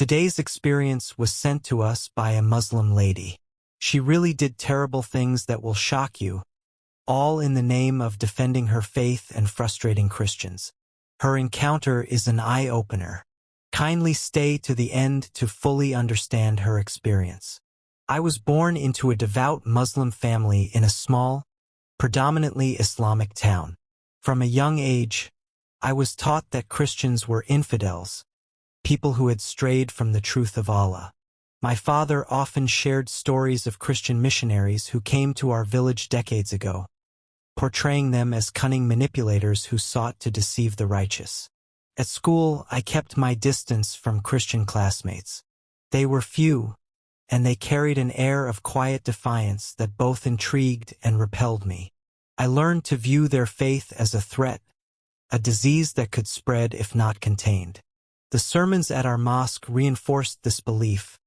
Today's experience was sent to us by a Muslim lady. She really did terrible things that will shock you, all in the name of defending her faith and frustrating Christians. Her encounter is an eye-opener. Kindly stay to the end to fully understand her experience. I was born into a devout Muslim family in a small, predominantly Islamic town. From a young age, I was taught that Christians were infidels, people who had strayed from the truth of Allah. My father often shared stories of Christian missionaries who came to our village decades ago, portraying them as cunning manipulators who sought to deceive the righteous. At school, I kept my distance from Christian classmates. They were few, and they carried an air of quiet defiance that both intrigued and repelled me. I learned to view their faith as a threat, a disease that could spread if not contained. The sermons at our mosque reinforced this belief,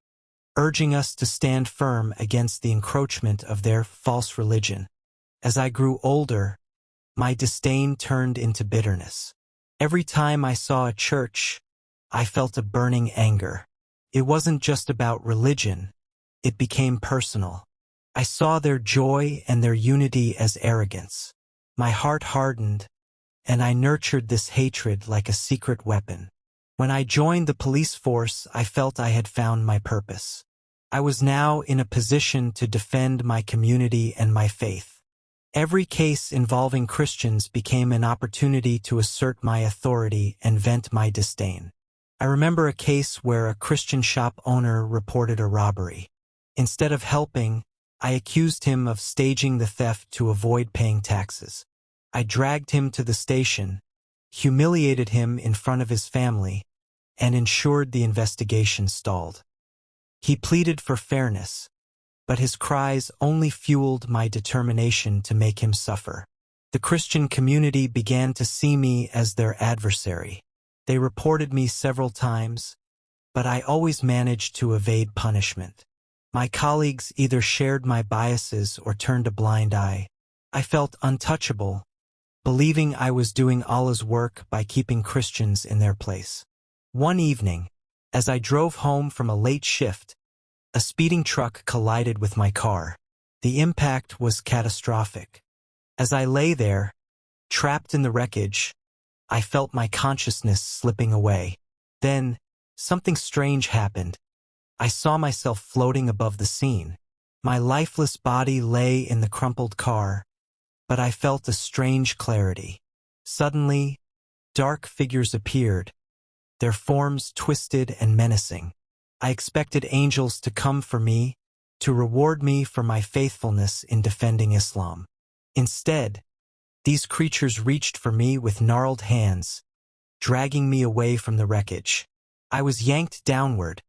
urging us to stand firm against the encroachment of their false religion. As I grew older, my disdain turned into bitterness. Every time I saw a church, I felt a burning anger. It wasn't just about religion, it became personal. I saw their joy and their unity as arrogance. My heart hardened, and I nurtured this hatred like a secret weapon. When I joined the police force, I felt I had found my purpose. I was now in a position to defend my community and my faith. Every case involving Christians became an opportunity to assert my authority and vent my disdain. I remember a case where a Christian shop owner reported a robbery. Instead of helping, I accused him of staging the theft to avoid paying taxes. I dragged him to the station, humiliated him in front of his family, and ensured the investigation stalled. He pleaded for fairness, but his cries only fueled my determination to make him suffer. The Christian community began to see me as their adversary. They reported me several times, but I always managed to evade punishment. My colleagues either shared my biases or turned a blind eye. I felt untouchable, believing I was doing Allah's work by keeping Christians in their place. One evening, as I drove home from a late shift, a speeding truck collided with my car. The impact was catastrophic. As I lay there, trapped in the wreckage, I felt my consciousness slipping away. Then, something strange happened. I saw myself floating above the scene. My lifeless body lay in the crumpled car, but I felt a strange clarity. Suddenly, dark figures appeared, their forms twisted and menacing. I expected angels to come for me, to reward me for my faithfulness in defending Islam. Instead, these creatures reached for me with gnarled hands, dragging me away from the wreckage. I was yanked downward,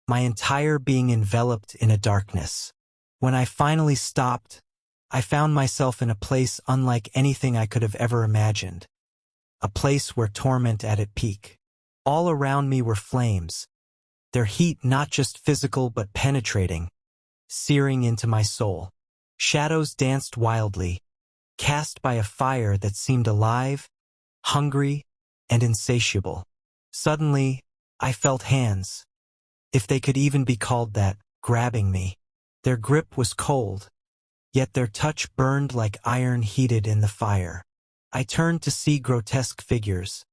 my entire being enveloped in a darkness. When I finally stopped, I found myself in a place unlike anything I could have ever imagined. A place where torment at its peak. All around me were flames, their heat not just physical but penetrating, searing into my soul. Shadows danced wildly, cast by a fire that seemed alive, hungry, and insatiable. Suddenly, I felt hands, if they could even be called that, grabbing me. Their grip was cold, yet their touch burned like iron heated in the fire. I turned to see grotesque figures,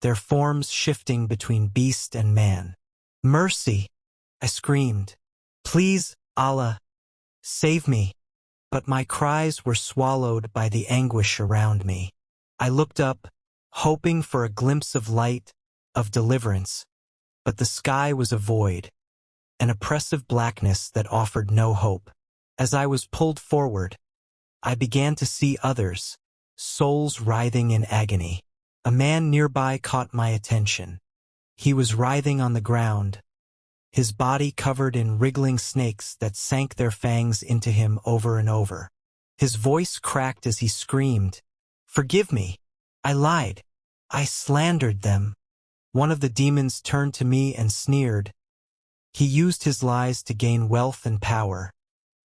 their forms shifting between beast and man. "Mercy!" I screamed. "Please, Allah, save me!" But my cries were swallowed by the anguish around me. I looked up, hoping for a glimpse of light, of deliverance, but the sky was a void, an oppressive blackness that offered no hope. As I was pulled forward, I began to see others, souls writhing in agony. A man nearby caught my attention. He was writhing on the ground, his body covered in wriggling snakes that sank their fangs into him over and over. His voice cracked as he screamed, "Forgive me. I lied. I slandered them." One of the demons turned to me and sneered. He used his lies to gain wealth and power,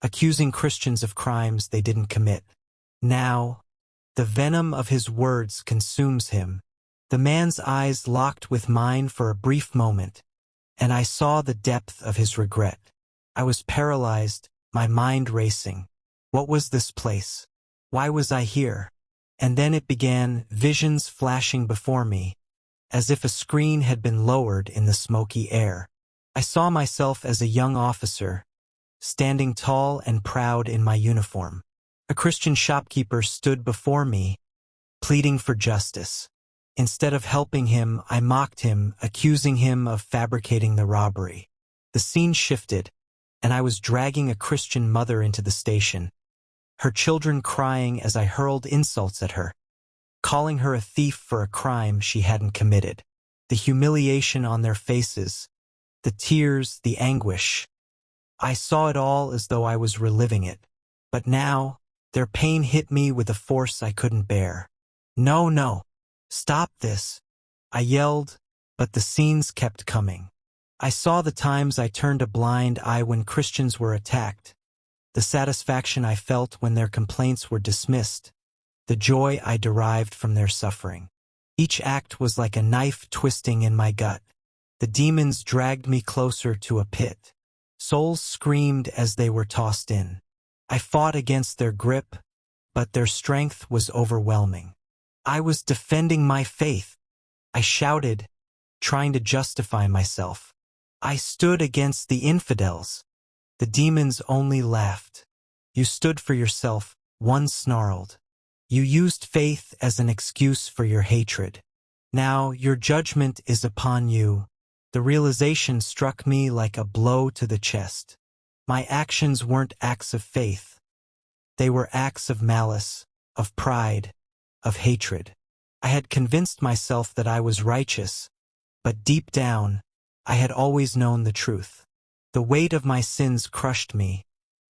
accusing Christians of crimes they didn't commit. Now, the venom of his words consumes him. The man's eyes locked with mine for a brief moment, and I saw the depth of his regret. I was paralyzed, my mind racing. What was this place? Why was I here? And then it began, visions flashing before me, as if a screen had been lowered in the smoky air. I saw myself as a young officer, standing tall and proud in my uniform. A Christian shopkeeper stood before me, pleading for justice. Instead of helping him, I mocked him, accusing him of fabricating the robbery. The scene shifted, and I was dragging a Christian mother into the station, her children crying as I hurled insults at her, calling her a thief for a crime she hadn't committed. The humiliation on their faces, the tears, the anguish. I saw it all as though I was reliving it. But now, their pain hit me with a force I couldn't bear. No, no. Stop this, I yelled, but the scenes kept coming. I saw the times I turned a blind eye when Christians were attacked, the satisfaction I felt when their complaints were dismissed, the joy I derived from their suffering. Each act was like a knife twisting in my gut. The demons dragged me closer to a pit. Souls screamed as they were tossed in. I fought against their grip, but their strength was overwhelming. I was defending my faith. I shouted, trying to justify myself. I stood against the infidels. The demons only laughed. You stood for yourself, one snarled. You used faith as an excuse for your hatred. Now your judgment is upon you. The realization struck me like a blow to the chest. My actions weren't acts of faith. They were acts of malice, of pride, of hatred. I had convinced myself that I was righteous, but deep down, I had always known the truth. The weight of my sins crushed me,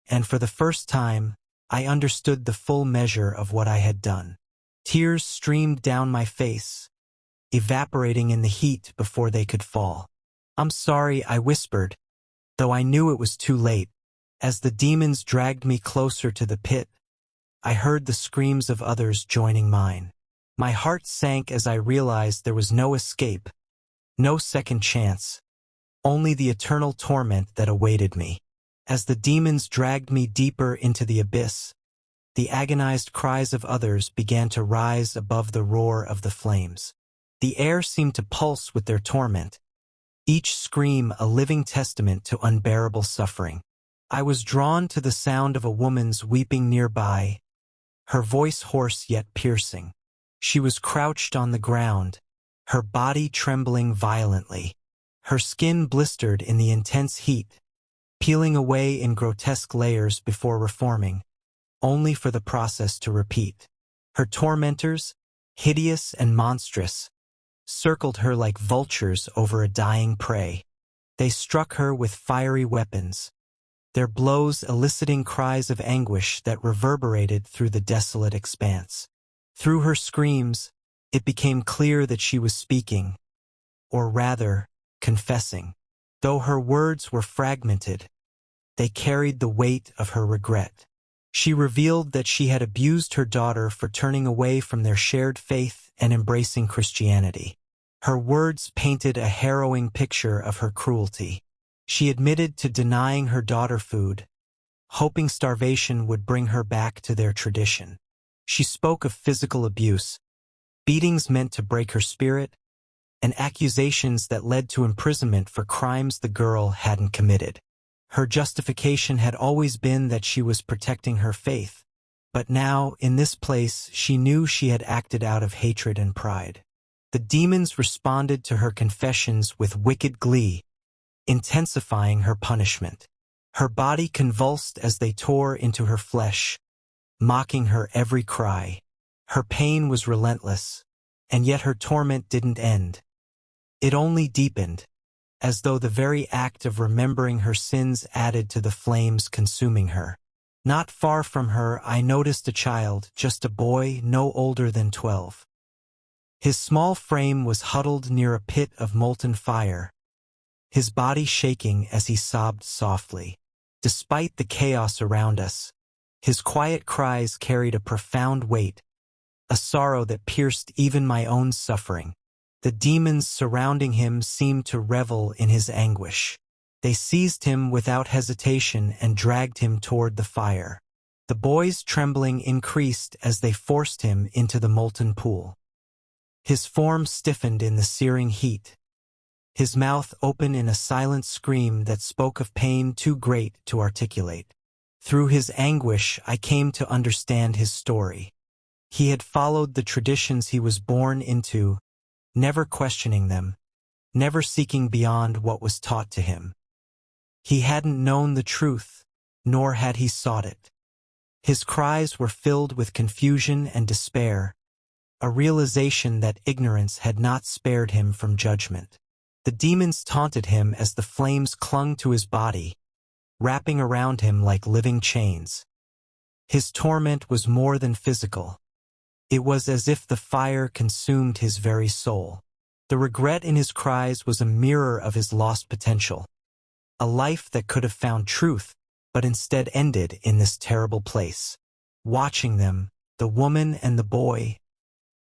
and for the first time, I understood the full measure of what I had done. Tears streamed down my face, evaporating in the heat before they could fall. I'm sorry, I whispered, though I knew it was too late. As the demons dragged me closer to the pit, I heard the screams of others joining mine. My heart sank as I realized there was no escape, no second chance, only the eternal torment that awaited me. As the demons dragged me deeper into the abyss, the agonized cries of others began to rise above the roar of the flames. The air seemed to pulse with their torment, each scream a living testament to unbearable suffering. I was drawn to the sound of a woman's weeping nearby, her voice hoarse yet piercing. She was crouched on the ground, her body trembling violently, her skin blistered in the intense heat, peeling away in grotesque layers before reforming, only for the process to repeat. Her tormentors, hideous and monstrous, circled her like vultures over a dying prey. They struck her with fiery weapons, their blows eliciting cries of anguish that reverberated through the desolate expanse. Through her screams, it became clear that she was speaking, or rather, confessing. Though her words were fragmented, they carried the weight of her regret. She revealed that she had abused her daughter for turning away from their shared faith and embracing Christianity. Her words painted a harrowing picture of her cruelty. She admitted to denying her daughter food, hoping starvation would bring her back to their tradition. She spoke of physical abuse, beatings meant to break her spirit, and accusations that led to imprisonment for crimes the girl hadn't committed. Her justification had always been that she was protecting her faith, but now, in this place, she knew she had acted out of hatred and pride. The demons responded to her confessions with wicked glee, intensifying her punishment. Her body convulsed as they tore into her flesh, mocking her every cry. Her pain was relentless, and yet her torment didn't end. It only deepened, as though the very act of remembering her sins added to the flames consuming her. Not far from her, I noticed a child, just a boy no older than 12. His small frame was huddled near a pit of molten fire, his body shaking as he sobbed softly. Despite the chaos around us, his quiet cries carried a profound weight, a sorrow that pierced even my own suffering. The demons surrounding him seemed to revel in his anguish. They seized him without hesitation and dragged him toward the fire. The boy's trembling increased as they forced him into the molten pool. His form stiffened in the searing heat, his mouth open in a silent scream that spoke of pain too great to articulate. Through his anguish, I came to understand his story. He had followed the traditions he was born into, never questioning them, never seeking beyond what was taught to him. He hadn't known the truth, nor had he sought it. His cries were filled with confusion and despair, a realization that ignorance had not spared him from judgment. The demons taunted him as the flames clung to his body, wrapping around him like living chains. His torment was more than physical. It was as if the fire consumed his very soul. The regret in his cries was a mirror of his lost potential, a life that could have found truth, but instead ended in this terrible place. Watching them, the woman and the boy,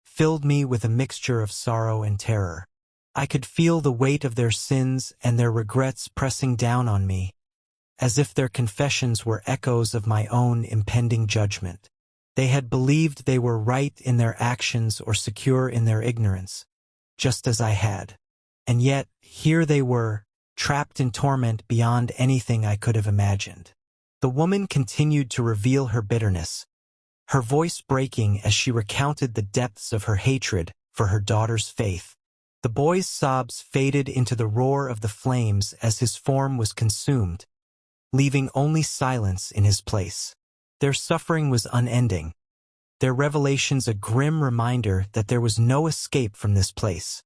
filled me with a mixture of sorrow and terror. I could feel the weight of their sins and their regrets pressing down on me, as if their confessions were echoes of my own impending judgment. They had believed they were right in their actions or secure in their ignorance, just as I had. And yet, here they were, trapped in torment beyond anything I could have imagined. The woman continued to reveal her bitterness, her voice breaking as she recounted the depths of her hatred for her daughter's faith. The boy's sobs faded into the roar of the flames as his form was consumed, leaving only silence in his place. Their suffering was unending, their revelations a grim reminder that there was no escape from this place,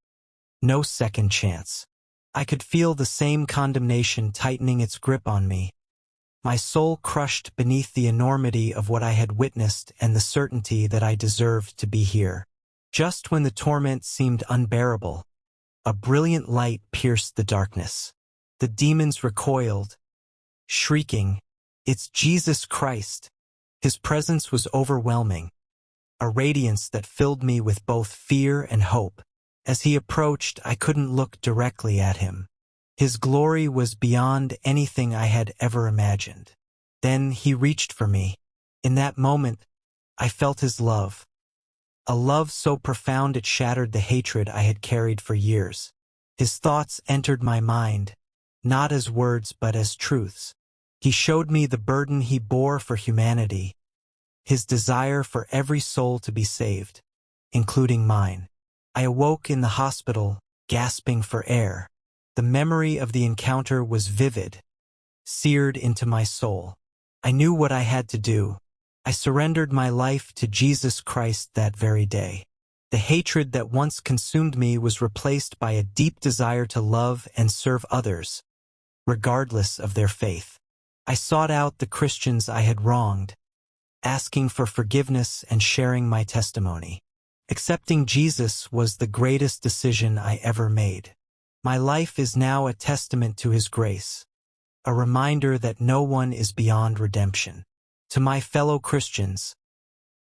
no second chance. I could feel the same condemnation tightening its grip on me, my soul crushed beneath the enormity of what I had witnessed and the certainty that I deserved to be here. Just when the torment seemed unbearable, a brilliant light pierced the darkness. The demons recoiled, shrieking, "It's Jesus Christ!" His presence was overwhelming, a radiance that filled me with both fear and hope. As he approached, I couldn't look directly at him. His glory was beyond anything I had ever imagined. Then he reached for me. In that moment, I felt his love. A love so profound it shattered the hatred I had carried for years. His thoughts entered my mind, not as words but as truths. He showed me the burden he bore for humanity, his desire for every soul to be saved, including mine. I awoke in the hospital, gasping for air. The memory of the encounter was vivid, seared into my soul. I knew what I had to do. I surrendered my life to Jesus Christ that very day. The hatred that once consumed me was replaced by a deep desire to love and serve others, regardless of their faith. I sought out the Christians I had wronged, asking for forgiveness and sharing my testimony. Accepting Jesus was the greatest decision I ever made. My life is now a testament to His grace, a reminder that no one is beyond redemption. To my fellow Christians,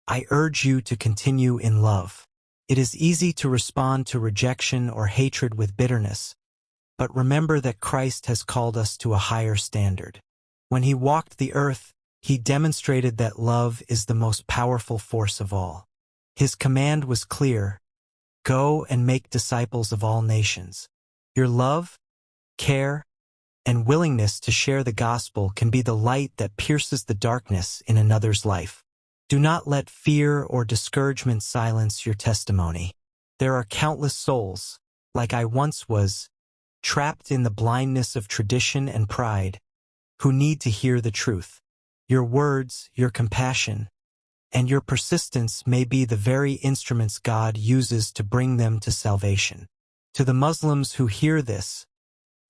I urge you to continue in love. It is easy to respond to rejection or hatred with bitterness, but remember that Christ has called us to a higher standard. When He walked the earth, He demonstrated that love is the most powerful force of all. His command was clear: go and make disciples of all nations. Your love, care, and willingness to share the gospel can be the light that pierces the darkness in another's life. Do not let fear or discouragement silence your testimony. There are countless souls, like I once was, trapped in the blindness of tradition and pride, who need to hear the truth. Your words, your compassion, and your persistence may be the very instruments God uses to bring them to salvation. To the Muslims who hear this,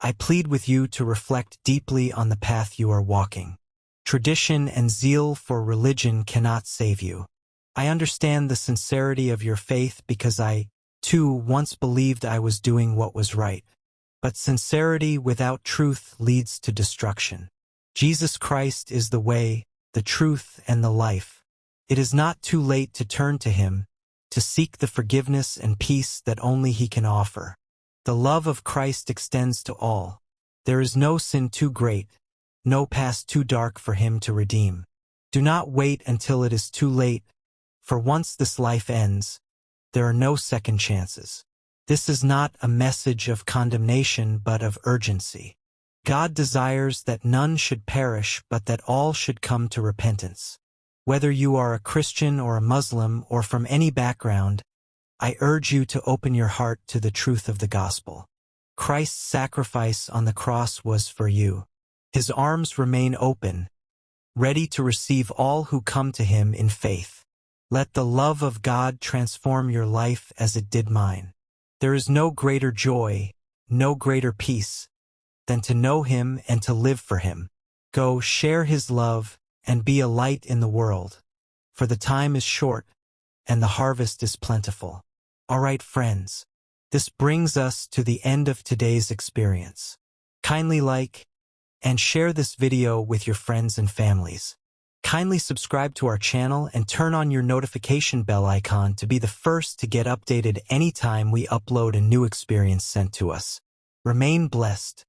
I plead with you to reflect deeply on the path you are walking. Tradition and zeal for religion cannot save you. I understand the sincerity of your faith because I, too, once believed I was doing what was right. But sincerity without truth leads to destruction. Jesus Christ is the way, the truth, and the life. It is not too late to turn to Him, to seek the forgiveness and peace that only He can offer. The love of Christ extends to all. There is no sin too great, no past too dark for Him to redeem. Do not wait until it is too late, for once this life ends, there are no second chances. This is not a message of condemnation but of urgency. God desires that none should perish but that all should come to repentance. Whether you are a Christian or a Muslim or from any background, I urge you to open your heart to the truth of the gospel. Christ's sacrifice on the cross was for you. His arms remain open, ready to receive all who come to Him in faith. Let the love of God transform your life as it did mine. There is no greater joy, no greater peace, than to know Him and to live for Him. Go share His love and be a light in the world, for the time is short and the harvest is plentiful. All right, friends, this brings us to the end of today's experience. Kindly like and share this video with your friends and families. Kindly subscribe to our channel and turn on your notification bell icon to be the first to get updated anytime we upload a new experience sent to us. Remain blessed.